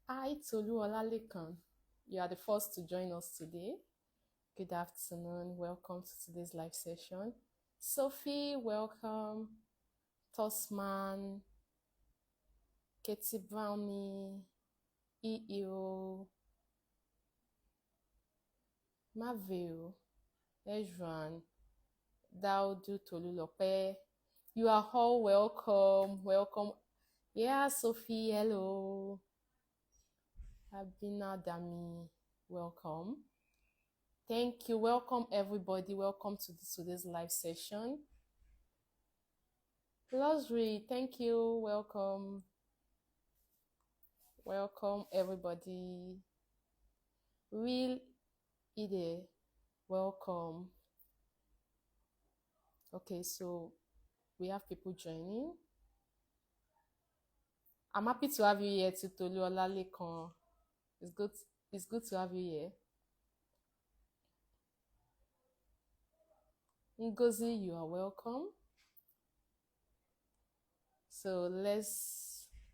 Hi, Tolu Olalekan. You are the first to join us today. Good afternoon. Welcome to today's live session. Sophie, welcome. Tosman, Katie Brownie, EEO, Maville, Ejran, Daudu Tolulope. You are all welcome. Welcome. Yeah, Sophie, hello. Abina Dami, welcome. Thank you. Welcome, everybody. Welcome to today's live session. Rosary, thank you. Welcome. Welcome, everybody. Real Ide, welcome. Okay, so we have people joining. I'm happy to have you here, Tolu Olalekan. It's good. It's good to have you here. Ngozi, you are welcome. So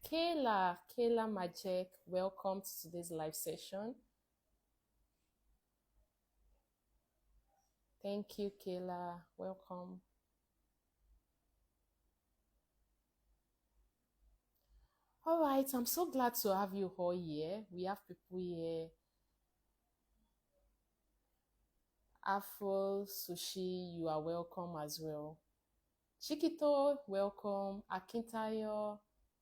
Kayla Majek, welcome to today's live session. Thank you, Kayla. Welcome. All right, I'm so glad to have you all here. We have people here. Afro Sushi, you are welcome as well. Chikito, welcome. Akintayo,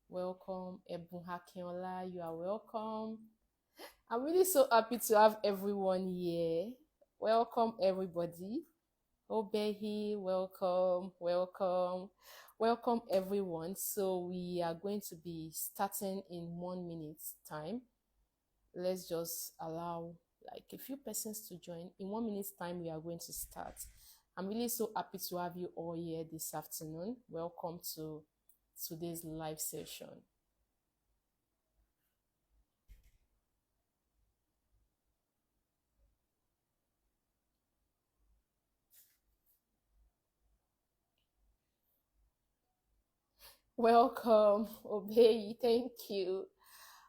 welcome. Ebun Hakinola, you are welcome. I'm really so happy to have everyone here. Welcome, everybody. Obehi, welcome, welcome, welcome, everyone. So we are going to be starting in 1 minute's time. Let's just allow like a few persons to join. In 1 minute's time, we are going to start. I'm really so happy to have you all here this afternoon. Welcome to today's live session. Welcome, Obey. Thank you.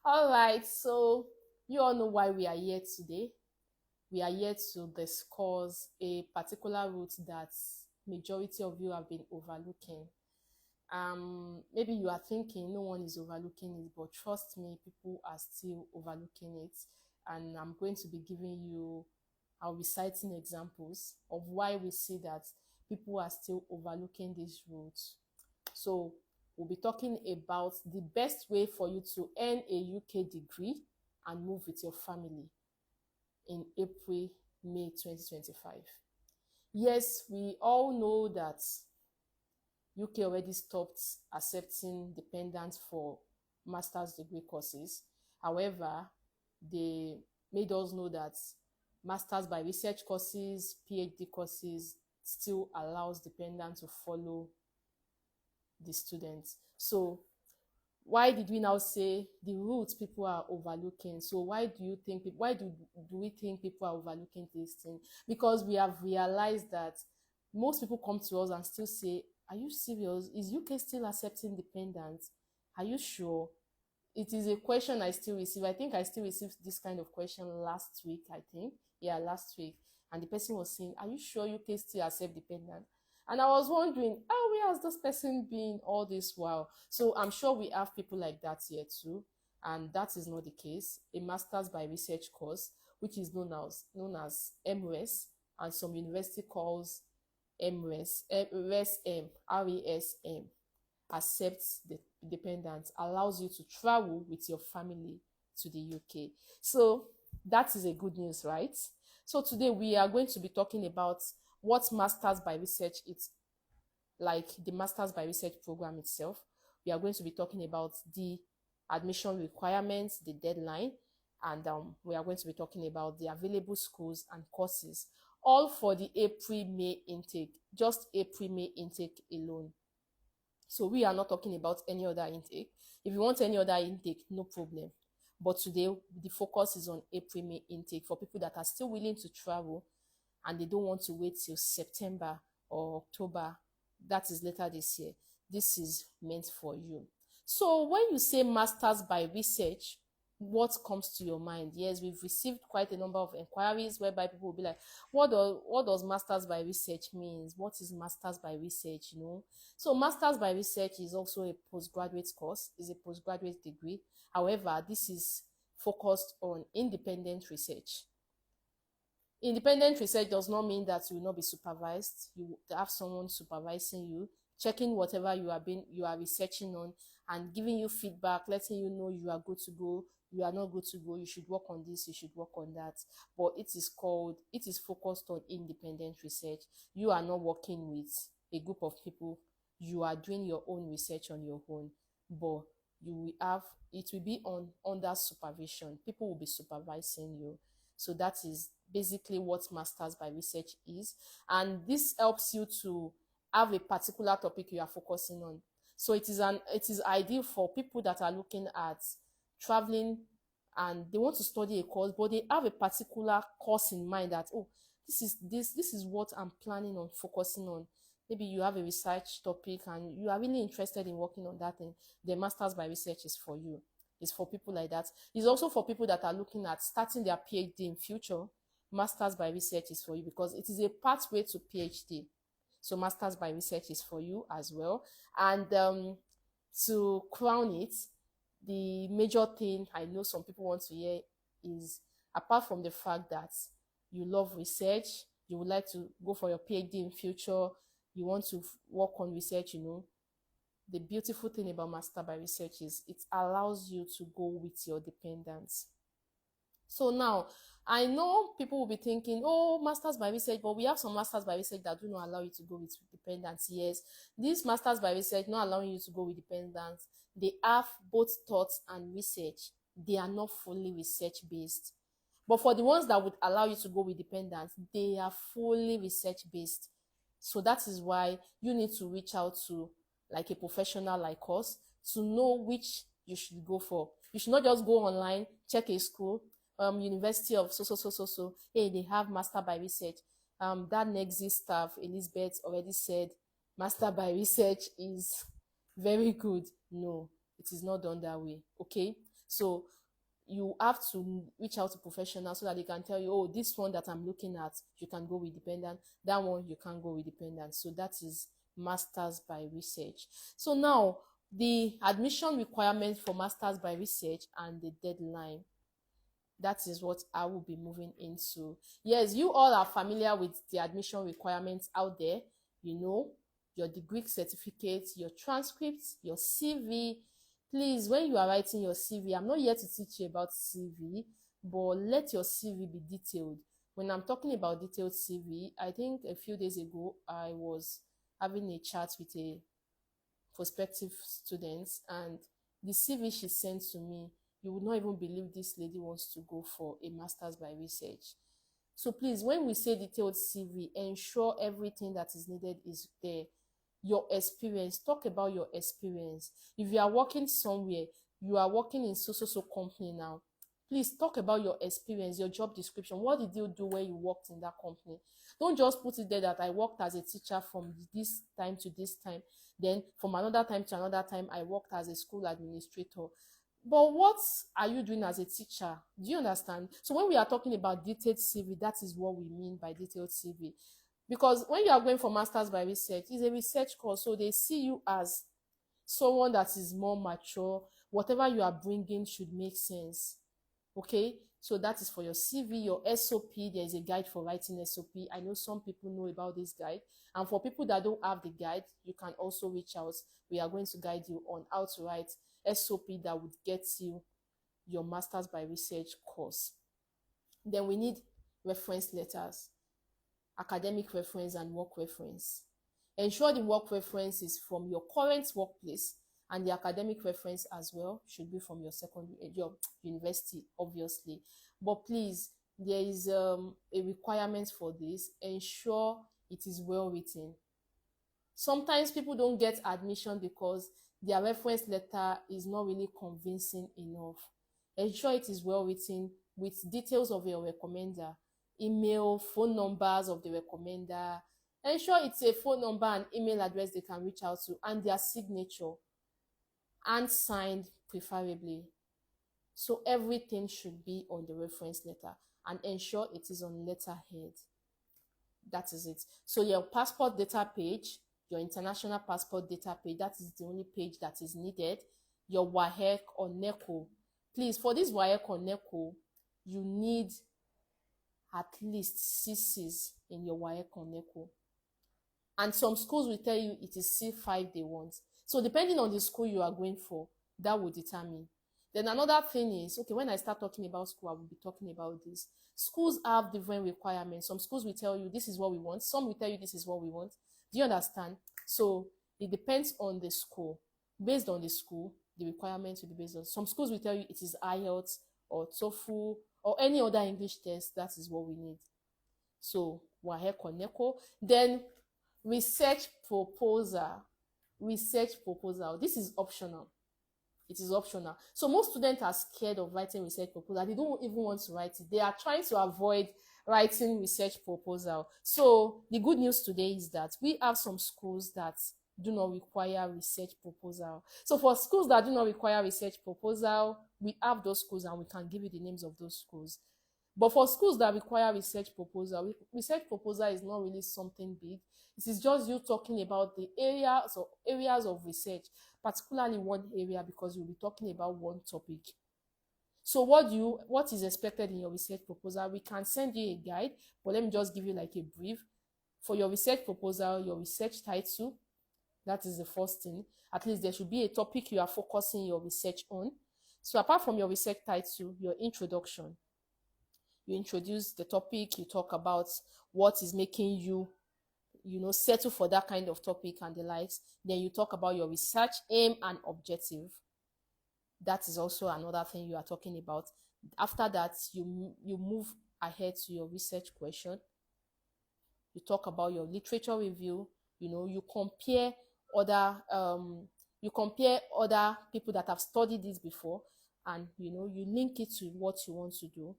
All right, so you all know why we are here today. We are here to discuss a particular route that majority of you have been overlooking. Maybe you are thinking no one is overlooking it, but trust me, people are still overlooking it. And I'm going to be giving you, I'll be citing examples of why we see that people are still overlooking this route. So we'll be talking about the best way for you to earn a UK degree and move with your family in April, May 2025. Yes, we all know that UK already stopped accepting dependents for master's degree courses. However, they made us know that master's by research courses, PhD courses still allows dependents to follow the students. So why did we now say the routes people are overlooking? So why do we think people are overlooking this thing? Because we have realized that most people come to us and still say, are you serious? Is UK still accepting dependents? Are you sure? It is a question I still receive. I think I still received this kind of question last week, I think. Yeah, last week. And the person was saying, are you sure UK still accept dependents? And I was wondering, where has this person been all this while? So I'm sure we have people like that here too. And that is not the case. A master's by research course, which is known as MRes, and some university calls MRes, RESM, accepts the dependents, allows you to travel with your family to the UK. So that is a good news, right? So today we are going to be talking about what Masters by Research is, like the Masters by Research program itself. We are going to be talking about the admission requirements, the deadline, and we are going to be talking about the available schools and courses, all for the April-May intake, just April-May intake alone. So we are not talking about any other intake. If you want any other intake, no problem. But today, the focus is on April-May intake for people that are still willing to travel and they don't want to wait till September or October. That is later this year. This is meant for you. So when you say masters by research, what comes to your mind. Yes, we've received quite a number of inquiries whereby people will be like, what does masters by research means? What is masters by research, you know? So masters by research is also a postgraduate course, is a postgraduate degree. However, this is focused on independent research. Independent research does not mean that you will not be supervised. You have someone supervising you, checking whatever you are researching on, and giving you feedback, letting you know you are good to go, you are not good to go, you should work on this, you should work on that. But it is focused on independent research. You are not working with a group of people. You are doing your own research on your own, but you will have it will be under supervision. People will be supervising you. So that is basically what masters by research is. And this helps you to have a particular topic you are focusing on. So it is ideal for people that are looking at traveling and they want to study a course, but they have a particular course in mind that, oh, this is what I'm planning on focusing on. Maybe you have a research topic and you are really interested in working on that thing. The masters by research is for you. It's for people like that. It's also for people that are looking at starting their PhD in future. Masters by research is for you because it is a pathway to PhD. So masters by research is for you as well. And to crown it, the major thing I know some people want to hear is, apart from the fact that you love research, you would like to go for your PhD in future, you want to work on research, you know, the beautiful thing about master by research is it allows you to go with your dependents. So now, I know people will be thinking, oh, masters by research, but we have some masters by research that do not allow you to go with dependents. Yes, these masters by research not allowing you to go with dependents, they have both thoughts and research. They are not fully research based. But for the ones that would allow you to go with dependents, they are fully research based. So that is why you need to reach out to like a professional like us to know which you should go for. You should not just go online, check a school, University of so. Hey, they have master by research. That Nexus staff, Elizabeth, already said master by research is very good. No, it is not done that way. Okay, so you have to reach out to professionals so that they can tell you, oh, this one that I'm looking at, you can go with dependent. That one you can't go with dependent. So that is masters by research. So now the admission requirement for masters by research and the deadline, that is what I will be moving into. Yes, you all are familiar with the admission requirements out there. You know, your degree certificate, your transcripts, your CV. Please, when you are writing your CV, I'm not here to teach you about CV, but let your CV be detailed. When I'm talking about detailed CV, I think a few days ago, I was having a chat with a prospective student, and the CV she sent to me, you would not even believe this lady wants to go for a master's by research. So please, when we say detailed CV, ensure everything that is needed is there. Your experience, talk about your experience. If you are working somewhere, you are working in so company now, please talk about your experience, your job description. What did you do when you worked in that company? Don't just put it there that I worked as a teacher from this time to this time. Then from another time to another time, I worked as a school administrator. But what are you doing as a teacher? Do you understand? So when we are talking about detailed CV, that is what we mean by detailed CV. Because when you are going for masters by research, it's a research course. So they see you as someone that is more mature. Whatever you are bringing should make sense. Okay, so that is for your CV, your SOP. There is a guide for writing SOP. I know some people know about this guide. And for people that don't have the guide, you can also reach out. We are going to guide you on how to write SOP that would get you your Masters by Research course. Then we need reference letters, academic reference, and work reference. Ensure the work reference is from your current workplace, and the academic reference as well should be from your your university, obviously. But please, there is a requirement for this. Ensure it is well written. Sometimes people don't get admission because their reference letter is not really convincing enough. Ensure it is well written with details of your recommender, email, phone numbers of the recommender. Ensure it's a phone number and email address they can reach out to, and their signature, and signed preferably. So everything should be on the reference letter, and ensure it is on letterhead. That is it. So your passport data page, your international passport data page, that is the only page that is needed. Your WAEC or NECO. Please, for this WAEC or NECO, you need at least CCs in your WAEC or NECO. And some schools will tell you it is C5 they want. So depending on the school you are going for, that will determine. Then another thing is, okay, when I start talking about school, I will be talking about this. Schools have different requirements. Some schools will tell you this is what we want. Some will tell you this is what we want. Do you understand? So it depends on the school. Based on the school, the requirements will be based on. Some schools will tell you it is IELTS or TOEFL or any other English test. That is what we need. So WAEC or NECO. Then research proposal. This is optional. It is optional. So most students are scared of writing research proposal. They don't even want to write it. They are trying to avoid writing research proposal. So the good news today is that we have some schools that do not require research proposal. So for schools that do not require research proposal, we have those schools and we can give you the names of those schools. But for schools that require research proposal is not really something big. It is just you talking about the areas of research, particularly one area, because you'll be talking about one topic. So what is expected in your research proposal? We can send you a guide, but let me just give you like a brief. For your research proposal, your research title, that is the first thing. At least there should be a topic you are focusing your research on. So apart from your research title, your introduction. You introduce the topic, you talk about what is making you settle for that kind of topic and the likes. Then you talk about your research aim and objective. That is also another thing you are talking about. After that, you move ahead to your research question. You talk about your literature review. You compare other people that have studied this before, and you link it to what you want to do.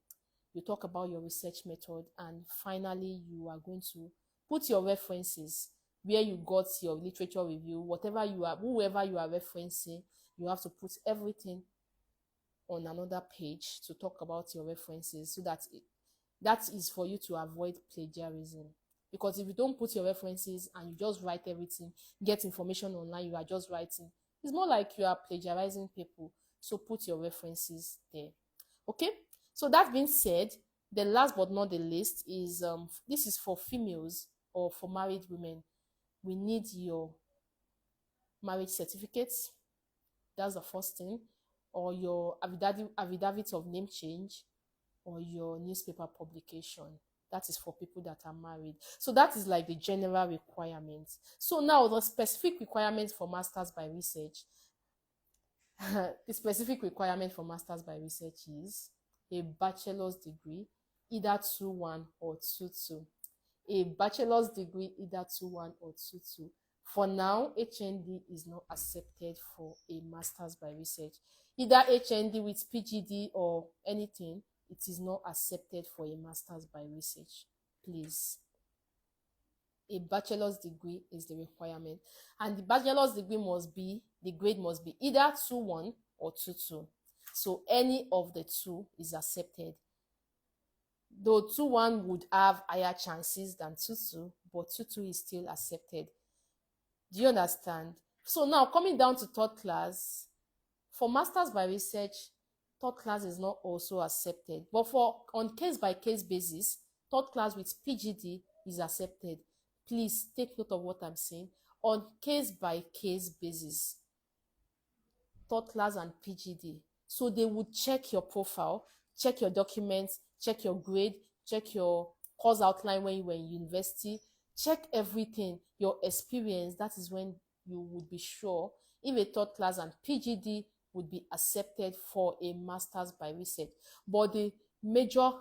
You talk about your research method, and finally you are going to put your references, where you got your literature review, whoever you are referencing. You have to put everything on another page to talk about your references, so that is for you to avoid plagiarism. Because if you don't put your references and you just write everything, get information online, you are just writing, it's more like you are plagiarizing people. So put your references there. Okay, so that being said, the last but not the least is this is for females or for married women. We need your marriage certificates. That's the first thing. Or your affidavit of name change, or your newspaper publication. That is for people that are married. So that is like the general requirements. So now the specific requirements for masters by research. The specific requirement for masters by research is a bachelor's degree, either 2-1 or 2-2. A bachelor's degree, either 2-1 or 2-2. For now, HND is not accepted for a master's by research. Either HND with PGD or anything, it is not accepted for a master's by research. Please. A bachelor's degree is the requirement. And the bachelor's degree the grade must be either 2-1 or 2-2. So any of the two is accepted. Though 2-1 would have higher chances than 2-2, but 2-2 is still accepted. Do you understand? So now coming down to third class, for masters by research, third class is not also accepted. But on case-by-case basis, third class with PGD is accepted. Please take note of what I'm saying. On case-by-case basis, third class and PGD. So they would check your profile, check your documents, check your grade, check your course outline when you were in university, check everything, your experience. That is when you would be sure if a third class and PGD would be accepted for a master's by research. But the major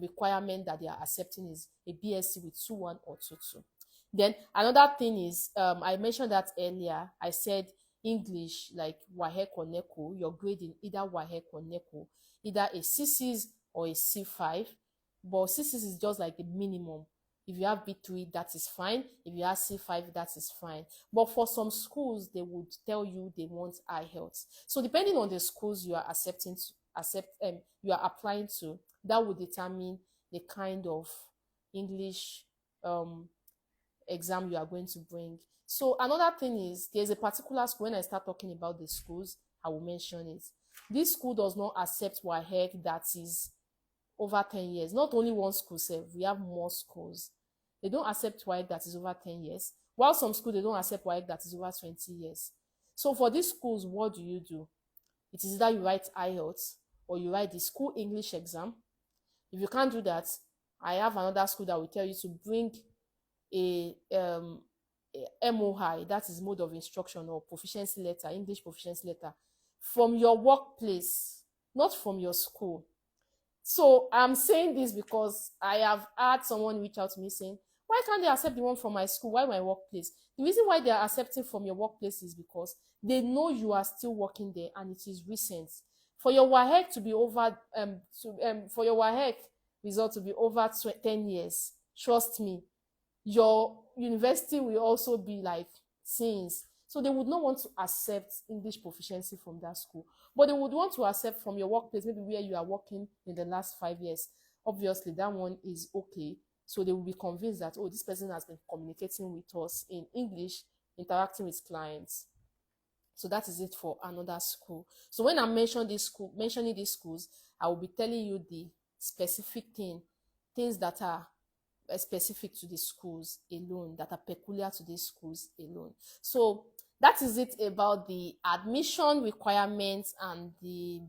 requirement that they are accepting is a BSc with 2-1 or 2-2. Then another thing is, I mentioned that earlier, I said English, like WAEC or NECO, your grade in either WAEC or NECO, either a C6 or a C5, but C6 is just like the minimum. If you have B3, that is fine. If you have C5, that is fine. But for some schools, they would tell you they want IELTS. So depending on the schools you are you are applying to, that would determine the kind of English um exam you are going to bring. So another thing is there's a particular school. When I start talking about the schools, I will mention it. This school does not accept WAEC that is over 10 years. Not only one school, sef, we have more schools. They don't accept WAEC that is over 10 years. While some schools, they don't accept WAEC that is over 20 years. So for these schools, what do? It is either you write IELTS or you write the school English exam. If you can't do that, I have another school that will tell you to bring a MOI, that is mode of instruction or proficiency letter, English proficiency letter, from your workplace, not from your school. So I'm saying this because I have had someone reach out to me saying, why can't they accept the one from my school? Why my workplace? The reason why they are accepting from your workplace is because they know you are still working there and it is recent. For your WAEC to be over, for your WAEC result to be over 10 years, trust me, your university will also be like since. So they would not want to accept English proficiency from that school, but they would want to accept from your workplace, maybe where you are working in the last 5 years. Obviously, that one is okay. So they will be convinced that, oh, this person has been communicating with us in English, interacting with clients. So that is it for another school. So when I'm mentioning these schools, I will be telling you the specific things that are specific to the schools alone, that are peculiar to these schools alone. So that is it about the admission requirements and the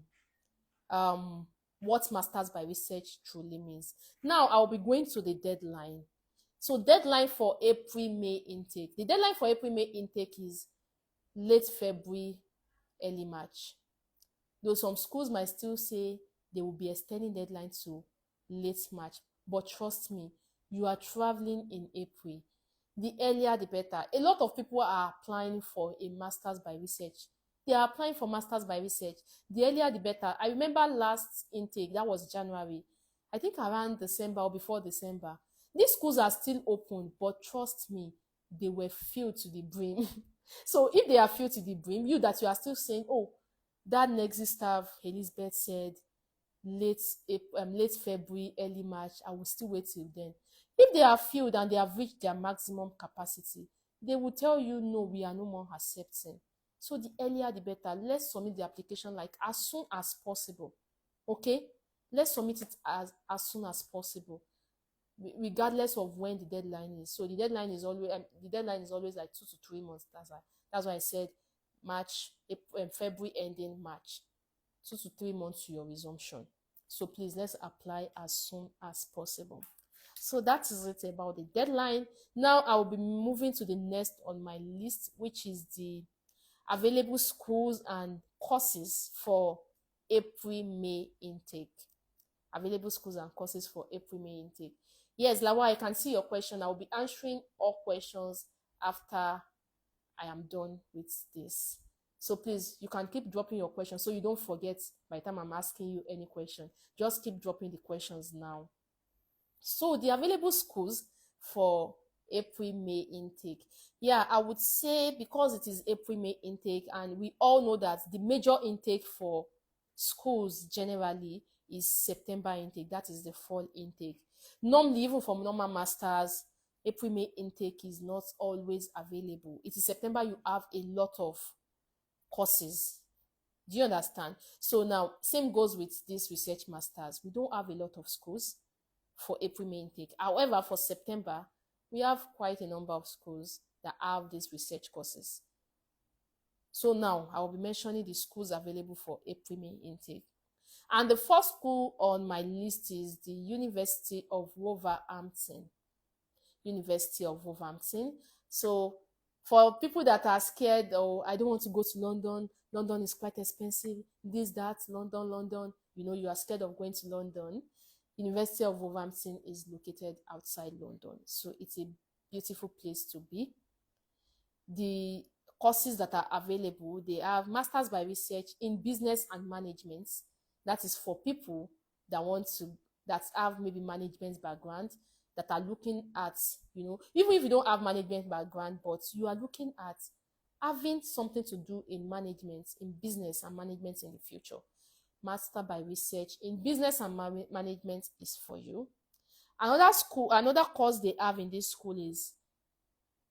what masters by research truly means. Now I'll be going to the deadline. So deadline for April-May intake. The deadline for April-May intake is late February, early March. Though some schools might still say they will be extending deadline to late March, but trust me, you are traveling in April. The earlier, the better. A lot of people are applying for a master's by research. They are applying for master's by research. The earlier, the better. I remember last intake, that was January. I think around December or before December. These schools are still open, but trust me, they were filled to the brim. So if they are filled to the brim, you are still saying, oh, that Nexi staff, Elizabeth said, late February, early March, I will still wait till then. If they are filled and they have reached their maximum capacity, they will tell you, no, we are no more accepting. So the earlier, the better. Let's submit the application like as soon as possible. Okay? Let's submit it as soon as possible, regardless of when the deadline is. So the deadline is always like 2 to 3 months. That's why I said March, April, February ending March. 2 to 3 months to your resumption. So please, let's apply as soon as possible. So that is it about the deadline. Now I will be moving to the next on my list, which is the available schools and courses for April-May intake. Available schools and courses for April-May intake. Yes, Lawa, I can see your question. I will be answering all questions after I am done with this. So please, you can keep dropping your questions so you don't forget by the time I'm asking you any question. Just keep dropping the questions now. So the available schools for April-May intake. Yeah, I would say because it is April-May intake and we all know that the major intake for schools generally is September intake. That is the fall intake. Normally, even for normal masters, April-May intake is not always available. It is September you have a lot of courses. Do you understand? So now, same goes with this research masters. We don't have a lot of schools for April-May intake. However, for September, we have quite a number of schools that have these research courses. So now, I will be mentioning the schools available for April-May intake. And the first school on my list is the University of Wolverhampton. University of Wolverhampton. So for people that are scared, oh, I don't want to go to London, London is quite expensive, this, that, London, you are scared of going to London. University of Wolverhampton is located outside London. So it's a beautiful place to be. The courses that are available, they have Masters by Research in Business and Management. That is for people that have maybe management background. that are looking at, even if you don't have management background, but you are looking at having something to do in management, in business and management in the future. Master by Research in Business and Management is for you. Another course they have in this school is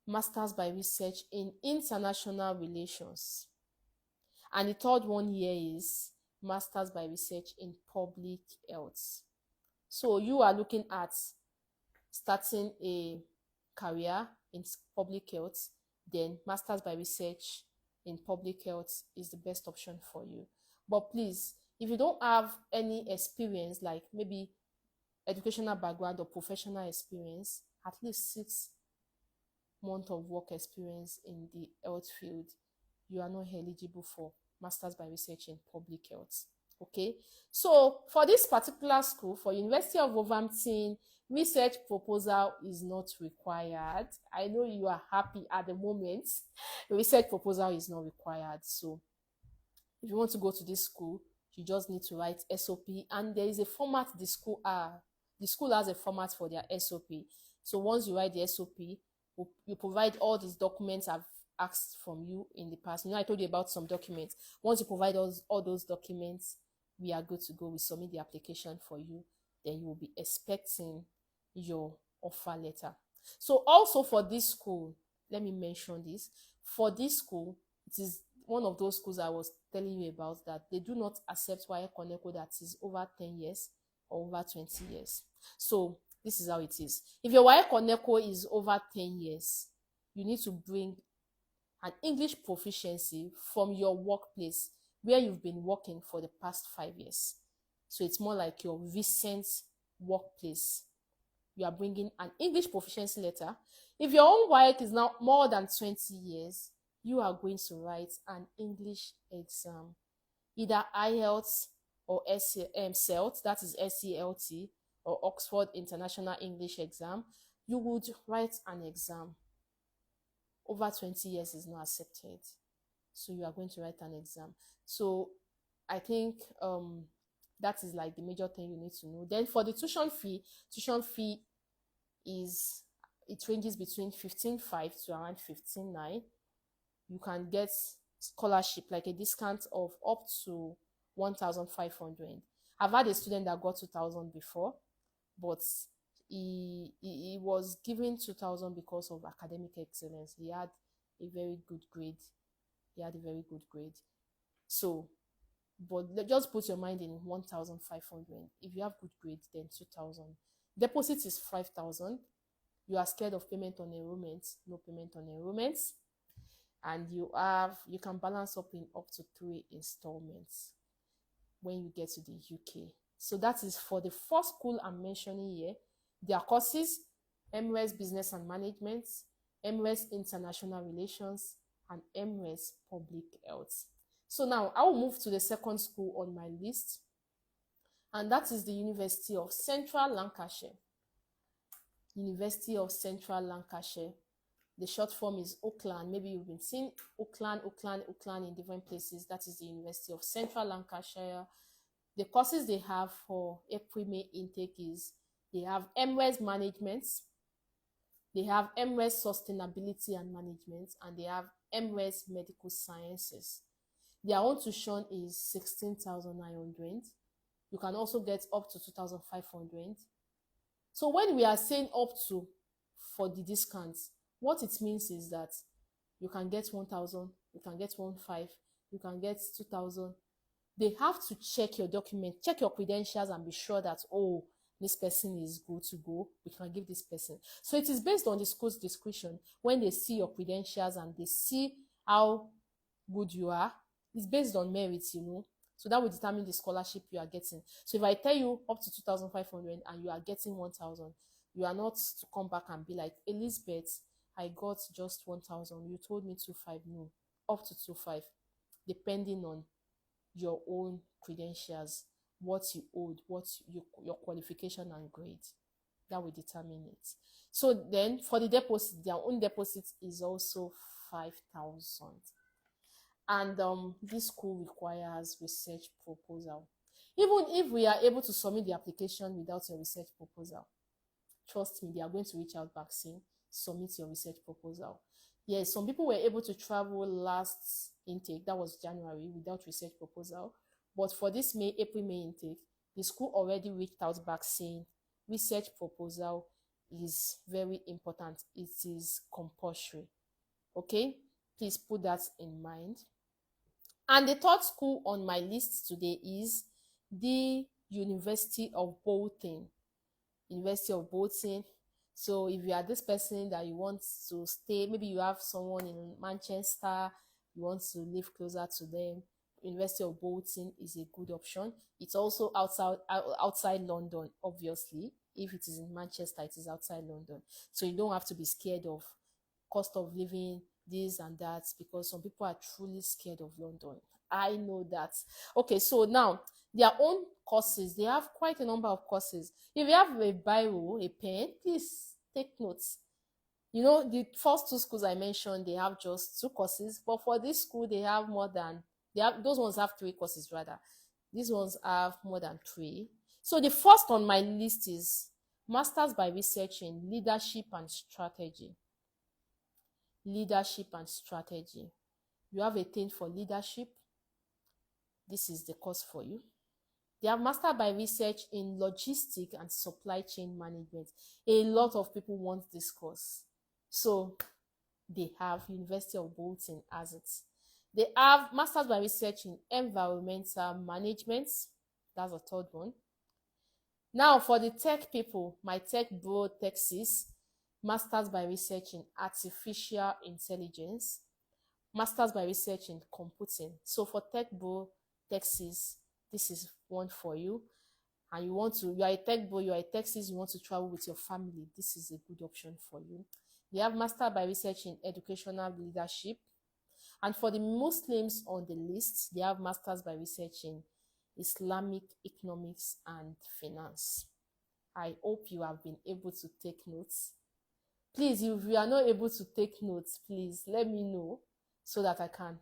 Masters by Research in International Relations. And the third one here is Masters by Research in Public Health. So you are looking at starting a career in public health, then Masters by Research in Public Health is the best option for you. But please, if you don't have any experience, like maybe educational background or professional experience, at least 6 months of work experience in the health field, you are not eligible for Masters by Research in Public Health. Okay, so for this particular school, for University of Wolverhampton, research proposal is not required. I know you are happy at the moment. Research proposal is not required. So if you want to go to this school, you just need to write SOP, and there is a format the school has a format for their SOP. So once you write the SOP, you provide all these documents I've asked from you in the past. I told you about some documents. Once you provide all those documents, we are good to go. We submit the application for you. Then you will be expecting your offer letter. So also for this school, let me mention this. For this school, it is one of those schools I was telling you about, that they do not accept WAEC or NECO that is over 10 years or over 20 years. So this is how it is. If your WAEC or NECO is over 10 years, you need to bring an English proficiency from your workplace where you've been working for the past 5 years. So it's more like your recent workplace. You are bringing an English proficiency letter. If your own WAEC is now more than 20 years, you are going to write an English exam, either IELTS or CELT, that is SCLT, or Oxford International English Exam. You would write an exam. Over 20 years is not accepted. So you are going to write an exam. So I think that is like the major thing you need to know. Then for the tuition fee it ranges between 15,500 to around 15,900. You can get scholarship, like a discount of up to 1,500. I've had a student that got 2,000 before, but he was given 2,000 because of academic excellence. He had a very good grade. So, but just put your mind in 1,500. If you have good grade, then 2,000. Deposit is 5,000. You are scared of payment on enrollment, no payment on enrollment. And you can balance up in up to 3 installments when you get to the UK. So that is for the first school I'm mentioning here. Their courses: MRes Business and Management, MRes International Relations, and MRes Public Health. So now I will move to the second school on my list, and that is the University of Central Lancashire. University of Central Lancashire. The short form is Oakland. Maybe you've been seeing Oakland in different places. That is the University of Central Lancashire. The courses they have for April-May intake is, they have MRes Management, they have MRes Sustainability and Management, and they have MRes Medical Sciences. Their own tuition is 16,900. You can also get up to 2,500. So when we are saying up to for the discounts, what it means is that you can get 1,000, you can get 1,500, you can get 2,000. They have to check your document, check your credentials, and be sure that, oh, this person is good to go. We can give this person. So it is based on the school's discretion. When they see your credentials and they see how good you are, it's based on merits, So that will determine the scholarship you are getting. So if I tell you up to 2,500 and you are getting 1,000, you are not to come back and be like, Elizabeth, I got just 1,000. You told me 2,500. No, up to 2,500, depending on your own credentials, what you owed, your qualification and grade. That will determine it. So then for the deposit, their own deposit is also 5,000. And this school requires research proposal. Even if we are able to submit the application without a research proposal, trust me, they are going to reach out back saying, submit your research proposal. Yes, some people were able to travel last intake, that was January, without research proposal. But for this April, May intake, the school already reached out back saying research proposal is very important. It is compulsory. Okay, please put that in mind. And the third school on my list today is the University of Bolton. University of Bolton. So if you are this person that you want to stay, maybe you have someone in Manchester, you want to live closer to them, University of Bolton is a good option. It's also outside London, obviously. If it is in Manchester, it is outside London. So you don't have to be scared of cost of living, this and that, because some people are truly scared of London. I know that. Okay, so now their own courses, they have quite a number of courses. If you have a biro, a pen, please take notes. You know, the first two schools I mentioned, they have just 2 courses, but for this school, they have more than, those ones have 3 courses rather. These ones have more than 3. So the first on my list is Masters by Research in Leadership and Strategy. Leadership and Strategy. You have a thing for leadership. This is the course for you. They have Master by Research in Logistics and Supply Chain Management. A lot of people want this course. So they have University of Bolton as it. They have Masters by Research in Environmental Management. That's the third one. Now for the tech people, my tech bro thesis, Masters by Research in Artificial Intelligence, Masters by Research in Computing. So for tech bro thesis, this is one for you. And you are a tech bro, you are a thesis, you want to travel with your family, this is a good option for you. They have Master by Research in Educational Leadership. And for the Muslims on the list, they have Masters by Research in Islamic Economics and Finance. I hope you have been able to take notes. Please, if you are not able to take notes, please let me know so that I can,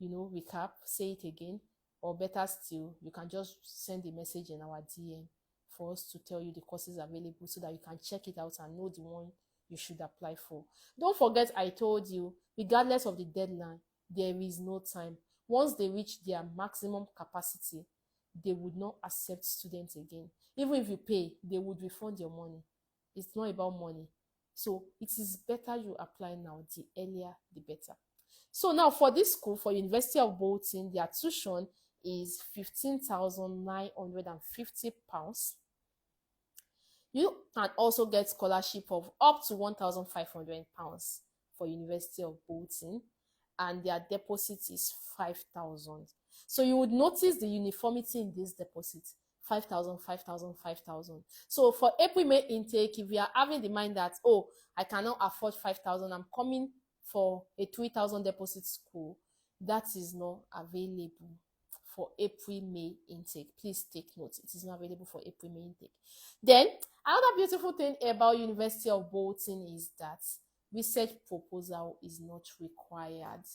recap, say it again. Or better still, you can just send a message in our DM for us to tell you the courses available so that you can check it out and know the one you should apply for. Don't forget, I told you, regardless of the deadline, there is no time. Once they reach their maximum capacity, they would not accept students again. Even if you pay, they would refund your money. It's not about money. So it is better you apply now. The earlier, the better. So now for this school, for University of Bolton, their tuition is £15,950. You can also get scholarship of up to £1,500 for University of Bolton, and their deposit is 5,000. So you would notice the uniformity in this deposit. 5,000, 5,000, 5,000. So for April, May intake, if you are having the mind that, oh, I cannot afford 5,000, I'm coming for a 3,000 deposit school, that is not available for April, May intake. Please take note. It is not available for April, May intake. Then, another beautiful thing about University of Bolton is that research proposal is not required.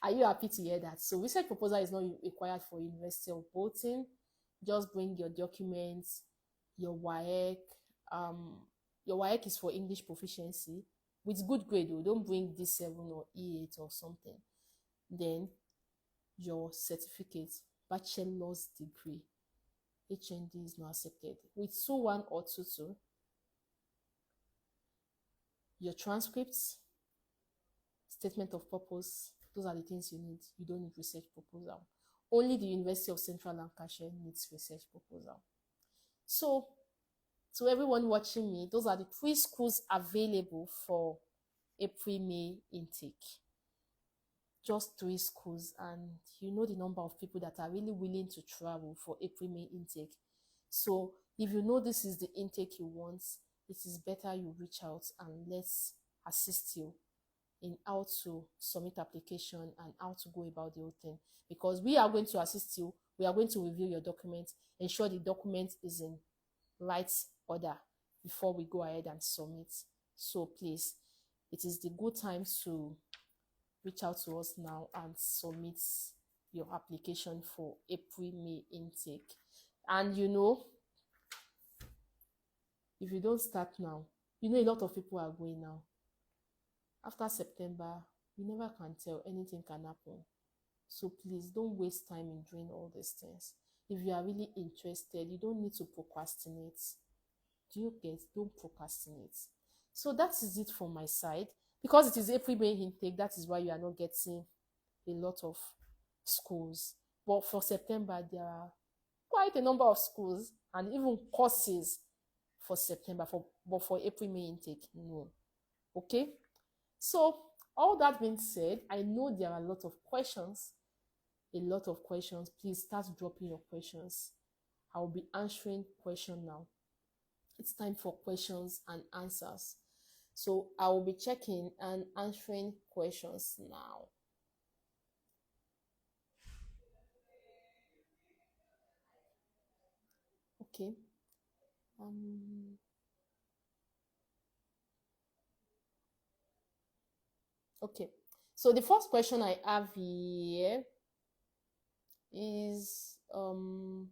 Are you happy to hear that? So research proposal is not required for University of Bolton. Just bring your documents, your WAEC. Your WAEC is for English proficiency with good grade though. Don't bring D7 or E8 or something. Then your certificate, bachelor's degree. HND is not accepted. With 2-1 or 2-2, your transcripts, statement of purpose, those are the things you need. You don't need research proposal. Only the University of Central Lancashire needs research proposal. So, to everyone watching me, those are the 3 schools available for April, May intake. Just 3 schools, and you know the number of people that are really willing to travel for April, May intake. So if you know this is the intake you want, it is better you reach out and let's assist you in how to submit application and how to go about the whole thing, because we are going to assist you. We are going to review your document, ensure the document is in right order before we go ahead and submit. So please, it is the good time to reach out to us now and submit your application for April, May intake. And you If you don't start now, you know a lot of people are going now. After September, you never can tell, anything can happen. So please don't waste time in doing all these things. If you are really interested, you don't need to procrastinate. Do you get? Don't procrastinate. So that is it from my side. Because it is April May intake, that is why you are not getting a lot of schools. But for September, there are quite a number of schools and even courses for September. But for April May intake, no. Okay? So all that being said, I know there are a lot of questions. A lot of questions. Please start dropping your questions. I will be answering question now. It's time for questions and answers. So I will be checking and answering questions now. Okay. Um, okay. So the first question I have here is from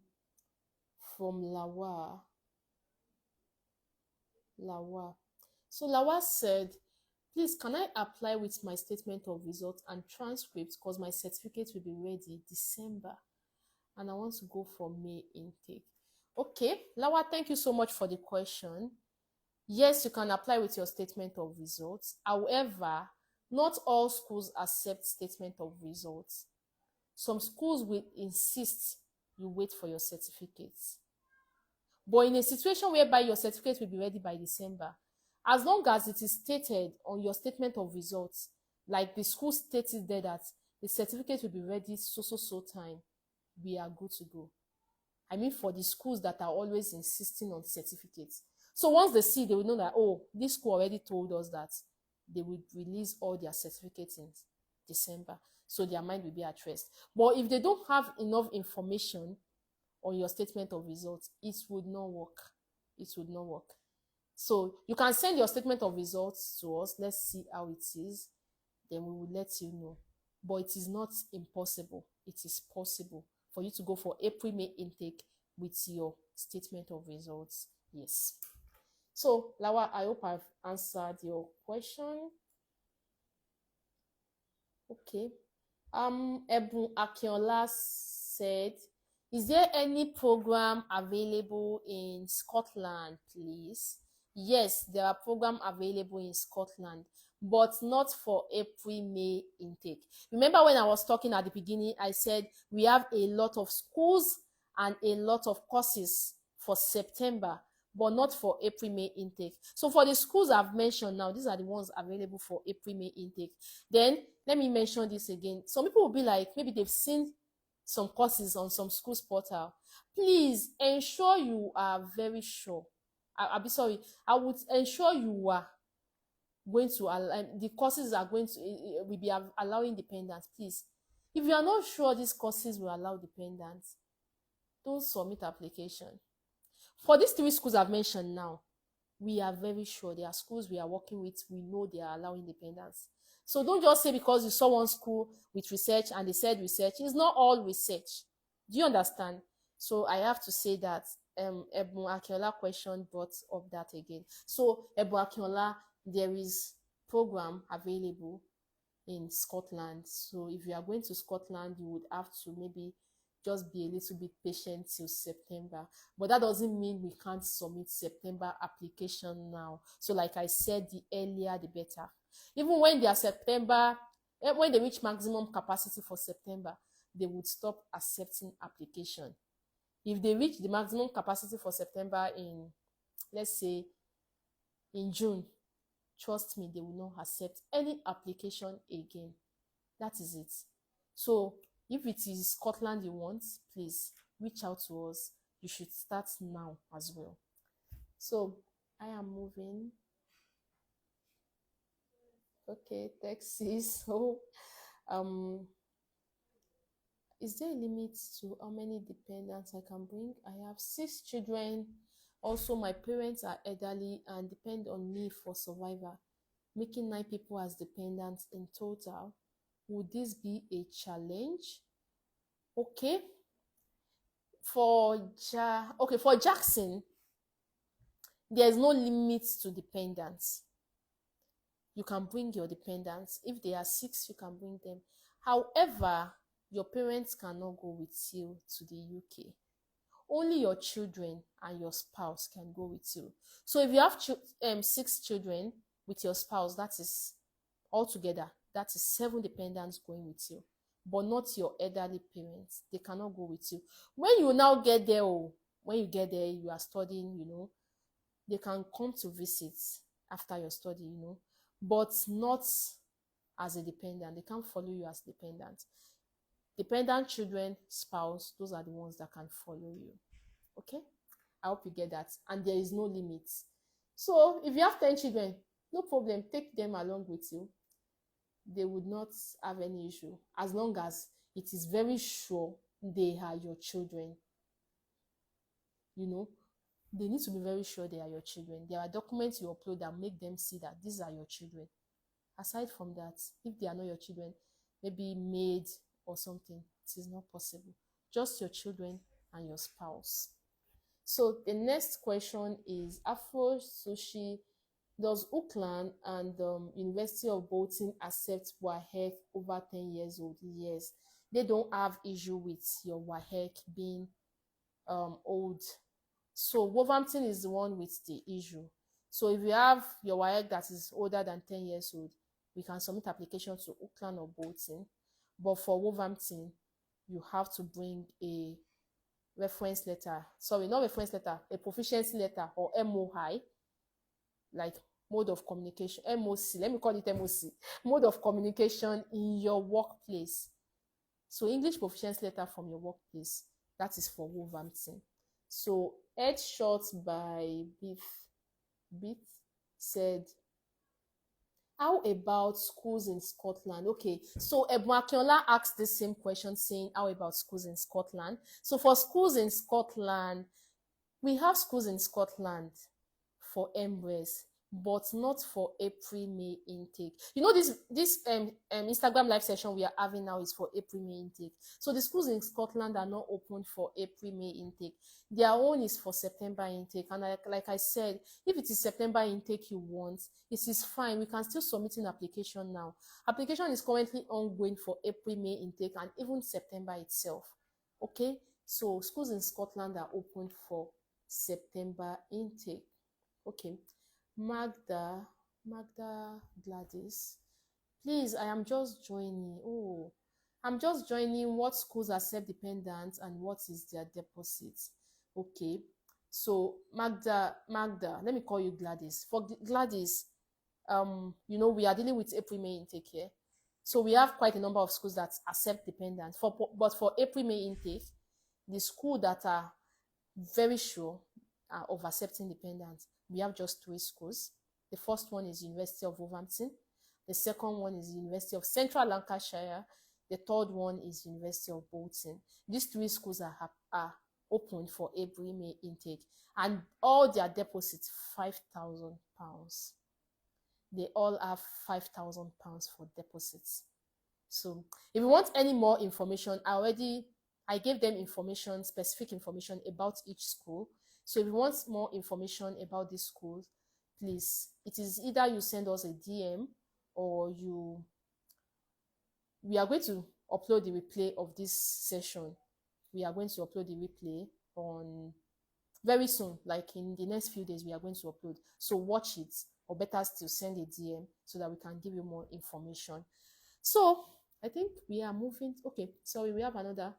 Lawa. Lawa. So Lawa said, please, can I apply with my statement of results and transcript because my certificate will be ready December and I want to go for May intake. Okay, Lawa, thank you so much for the question. Yes, you can apply with your statement of results. However, not all schools accept statement of results. Some schools will insist you wait for your certificates. But in a situation whereby your certificate will be ready by December, as long as it is stated on your statement of results, like the school stated there that the certificate will be ready so time, we are good to go. I mean, for the schools that are always insisting on certificates. So once they see, they will know that, oh, this school already told us that they will release all their certificates in December. So their mind will be at rest. But if they don't have enough information on your statement of results, it would not work. It would not work. So you can send your statement of results to us. Let's see how it is. Then we will let you know. But it is not impossible. It is possible for you to go for April May intake with your statement of results. Yes. So Lawa, I hope I've answered your question. Okay. Ebun Akinola said, is there any program available in Scotland, please? Yes, there are programs available in Scotland, but not for April May intake. Remember when I was talking at the beginning, I said we have a lot of schools and a lot of courses for September, but not for April May intake. So for the schools I've mentioned now, these are the ones available for April May intake. Then let me mention this again. Some people will be like, maybe they've seen some courses on some schools portal. Please ensure you are very sure. I'll be sorry. I would ensure you are going to the courses are going to will be allowing dependents. Please, if you are not sure these courses will allow dependents, don't submit application. For these three schools I've mentioned now, we are very sure they are schools we are working with. We know they are allowing dependents. So don't just say because you saw one school with research and they said research. It's not all research. Do you understand? So I have to say that Ebun Akinola question brought up that again. So Ebun Akinola, there is program available in Scotland. So if you are going to Scotland, you would have to maybe just be a little bit patient till September. But that doesn't mean we can't submit September application now. So like I said, the earlier the better. Even when they are September, when they reach maximum capacity for September, they would stop accepting application. If they reach the maximum capacity for September in, let's say, in June, trust me, they will not accept any application again. That is it. So if it is Scotland you want, please reach out to us. You should start now as well. So I am moving. Okay, Texas. So is there a limit to how many dependents I can bring? I have 6 children. Also, my parents are elderly and depend on me for survival, making 9 people as dependents in total. Would this be a challenge? Okay. For Jackson, There is no limit to dependents. You can bring your dependents. If they are 6, you can bring them. However, your parents cannot go with you to the UK. Only your children and your spouse can go with you. So if you have 6 children with your spouse, that is altogether, that is 7 dependents going with you, but not your elderly parents. They cannot go with you. When you now get there, when you get there, you are studying, they can come to visit after your study, but not as a dependent. They can't follow you as dependent. Dependent children, spouse, those are the ones that can follow you. Okay? I hope you get that. And there is no limit. So if you have 10 children, no problem. Take them along with you. They would not have any issue as long as it is very sure they are your children. They need to be very sure they are your children. There are documents you upload that make them see that these are your children. Aside from that, if they are not your children, maybe maid or something, it is not possible. Just your children and your spouse. So the next question is, Afro Sushi, does UCLan and University of Bolton accept WAHEC over 10 years old? Yes. They don't have issue with your WAHEC being old. So Wolverhampton is the one with the issue. So if you have your WAHEC that is older than 10 years old, we can submit application to UCLan or Bolton. But for Wolverhampton, you have to bring a reference letter. Sorry, not reference letter, a proficiency letter or MOI, like mode of communication, MOC, let me call it MOC, mode of communication in your workplace. So English proficiency letter from your workplace, that is for Wolverhampton. So Headshot by Beat said, how about schools in Scotland? Okay, so Ebmakiola asked the same question saying, how about schools in Scotland? So for schools in Scotland, we have schools in Scotland for MRes, but not for April-May intake. This Instagram live session we are having now is for April-May intake. So the schools in Scotland are not open for April-May intake. Their own is for September intake. And like I said, if it is September intake you want, it is fine. We can still submit an application now. Application is currently ongoing for April-May intake and even September itself. Okay, so schools in Scotland are open for September intake. Okay, Magda Gladys, please, I am just joining. I'm just joining. What schools accept dependents and what is their deposit? Okay, so Magda, let me call you Gladys. For Gladys, we are dealing with April-May intake here. So we have quite a number of schools that accept dependents. But for April-May intake, the school that are very sure of accepting dependents, we have just 3 schools. The first one is University of Wolverhampton. The second one is University of Central Lancashire. The third one is University of Bolton. These 3 schools are open for April-May intake, and all their deposits £5,000. They all have £5,000 for deposits. So if you want any more information, I gave them information, specific information about each school. So if you want more information about this school, please, it is either you send us a DM or we are going to upload the replay of this session. We are going to upload the replay on very soon, like in the next few days, we are going to upload. So watch it, or better still, send a DM so that we can give you more information. So I think we are moving. Okay, sorry, we have another.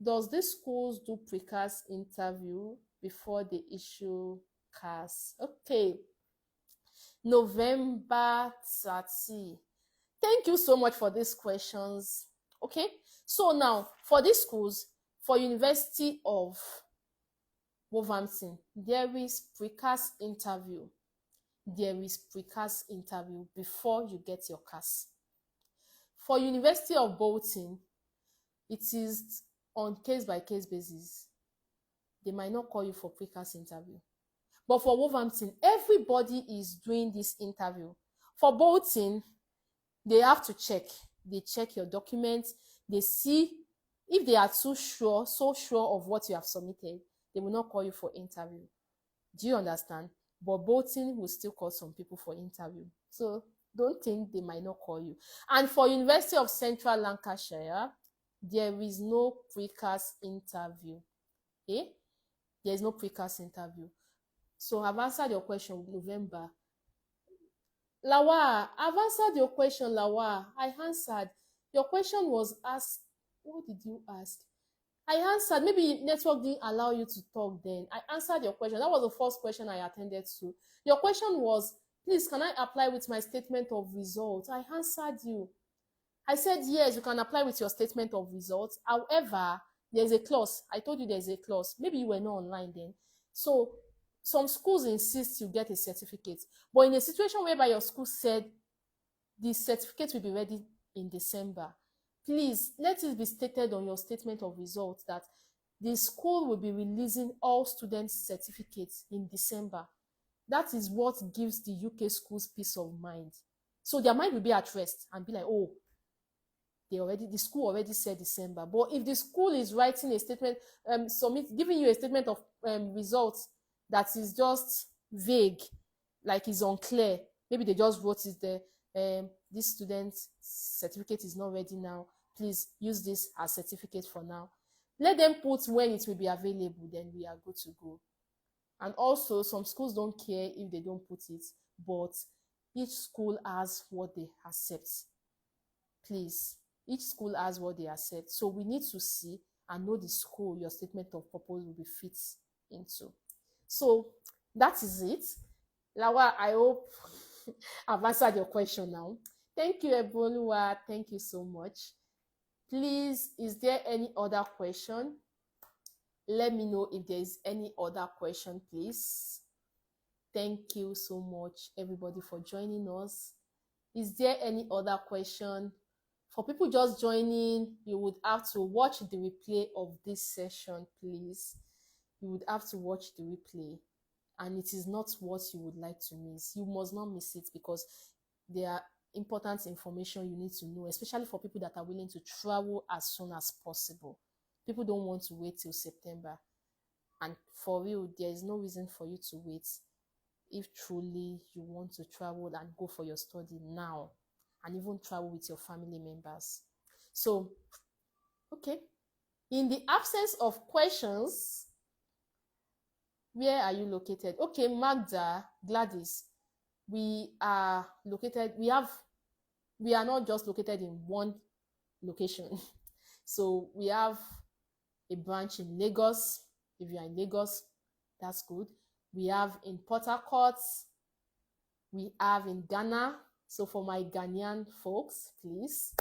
Does this schools do pre-CAS interview before they issue CAS? Okay, November 30. Thank you so much for these questions. Okay, so now for these schools, for University of Wolverhampton, there is pre-CAS interview. There is pre-CAS interview before you get your CAS. For University of Bolton, it is on case-by-case basis. They might not call you for pre-CAS interview. But for Wolverhampton, everybody is doing this interview. For Bolton, they have to check. They check your documents. They see if they are so sure of what you have submitted, they will not call you for interview. Do you understand? but Bolton will still call some people for interview. So don't think they might not call you. And for University of Central Lancashire, there is no Pre-CAS interview. Okay? There is no Pre-CAS interview. So I've answered your question, November. Lawa, I've answered your question, Lawa. I answered. Your question was asked. What did you ask? I answered. Maybe network didn't allow you to talk then. I answered your question. That was the first question I attended to. Your question was, please, can I apply with my statement of results? I answered you. I said, yes, you can apply with your statement of results. However, there's a clause. I told you there's a clause. Maybe you were not online then. So some schools insist you get a certificate. But in a situation whereby your school said the certificate will be ready in December, please let it be stated on your statement of results that the school will be releasing all students' certificates in December. That is what gives the UK schools peace of mind. So their mind will be at rest and be like, oh, the school already said December. But if the school is writing a statement, giving you a statement of results that is just vague, like it's unclear, maybe they just wrote it there, this student's certificate is not ready now, please use this as certificate for now. Let them put when it will be available, then we are good to go. And also, some schools don't care if they don't put it, but each school has what they accept. Please, each school has what they accept. So we need to see and know the school your statement of purpose will be fit into. So that is it. Lawa, I hope I've answered your question now. Thank you, Eboluwa. Thank you so much. Please, is there any other question? Let me know if there is any other question, please. Thank you so much, everybody, for joining us. Is there any other question? For people just joining, you would have to watch the replay of this session, please. You would have to watch the replay. And it is not what you would like to miss. You must not miss it because there are important information you need to know, especially for people that are willing to travel as soon as possible. People don't want to wait till September. And for real, there is no reason for you to wait if truly you want to travel and go for your study now and even travel with your family members. So, okay. In the absence of questions, where are you located? Okay, Magda, Gladys, we are located, we are not just located in one location. So we have a branch in Lagos. If you are in Lagos, that's good. We have in Port Harcourt. We have in Ghana. So for my Ghanaian folks, please,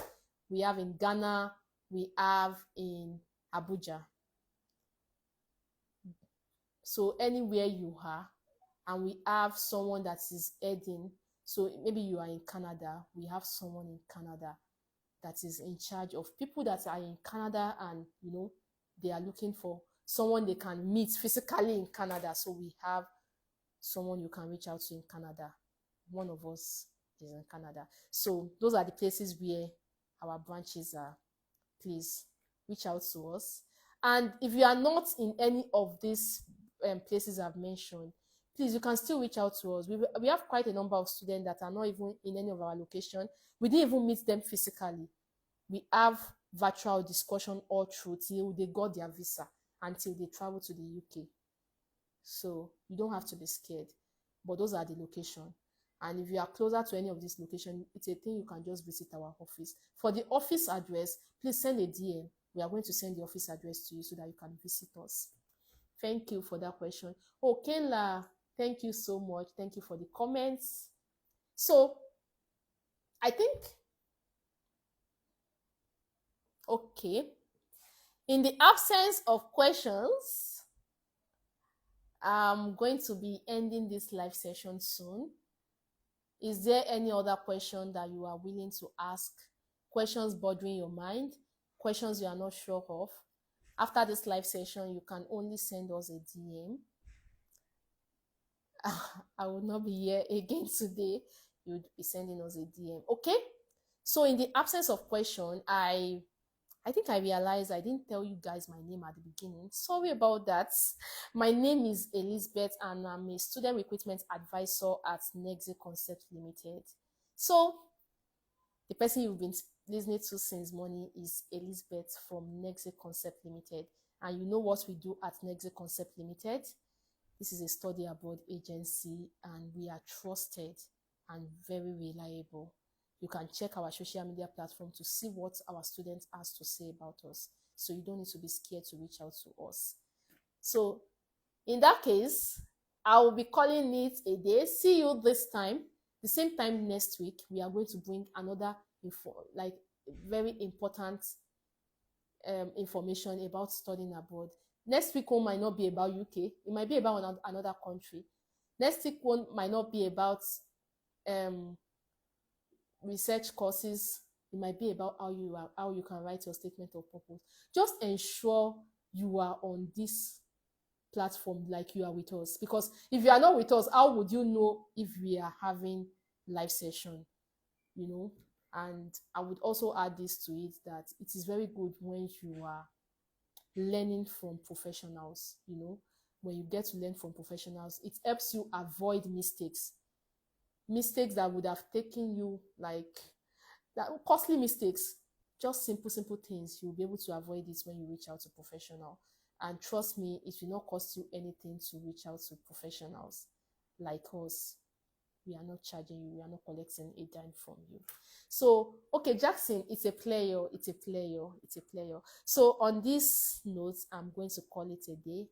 we have in Ghana, we have in Abuja. So anywhere you are, and we have someone that is heading, so maybe you are in Canada, we have someone in Canada that is in charge of people that are in Canada and, you know, they are looking for someone they can meet physically in Canada. So we have someone you can reach out to in Canada. One of us is in Canada. So those are the places where our branches are. Please reach out to us. And if you are not in any of these places I've mentioned, please, you can still reach out to us. We have quite a number of students that are not even in any of our location. We didn't even meet them physically. We have virtual discussion all through till they got their visa, until they travel to the UK. So you don't have to be scared. But those are the locations. And if you are closer to any of these locations, it's a thing you can just visit our office. For the office address, please send a DM. We are going to send the office address to you so that you can visit us. Thank you for that question. Oh, Kenla, thank you so much. Thank you for the comments. So, I think, okay. In the absence of questions, I'm going to be ending this live session soon. Is there any other question that you are willing to ask? Questions bothering your mind? Questions you are not sure of? After this live session, you can only send us a DM. I will not be here again today. You would be sending us a DM. Okay? So in the absence of question, I I think I realized I didn't tell you guys my name at the beginning. Sorry about that. My name is Elizabeth and I'm a student recruitment advisor at Nexe Concept Limited. So the person you've been listening to since morning is Elizabeth from Nexe Concept Limited. And you know what we do at Nexe Concept Limited? This is a study abroad agency and we are trusted and very reliable. You can check our social media platform to see what our students has to say about us. So you don't need to be scared to reach out to us. So in that case, I will be calling it a day. See you this time. The same time next week, we are going to bring another very important information about studying abroad. Next week one might not be about UK. It might be about another country. Next week one might not be about research courses. It might be about how you can write your statement of purpose. Just ensure you are on this platform like you are with us, because if you are not with us, how would you know if we are having live session? And I would also add this to it, that it is very good when you are learning from professionals. When you get to learn from professionals, it helps you avoid mistakes that would have taken you costly mistakes. Just simple things. You'll be able to avoid it when you reach out to professional. And trust me, it will not cost you anything to reach out to professionals like us. We are not charging you. We are not collecting a dime from you. So, okay, Jackson, it's a player. So on this note, I'm going to call it a day.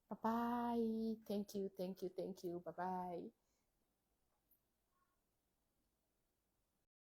Bye-bye. Thank you. Bye-bye.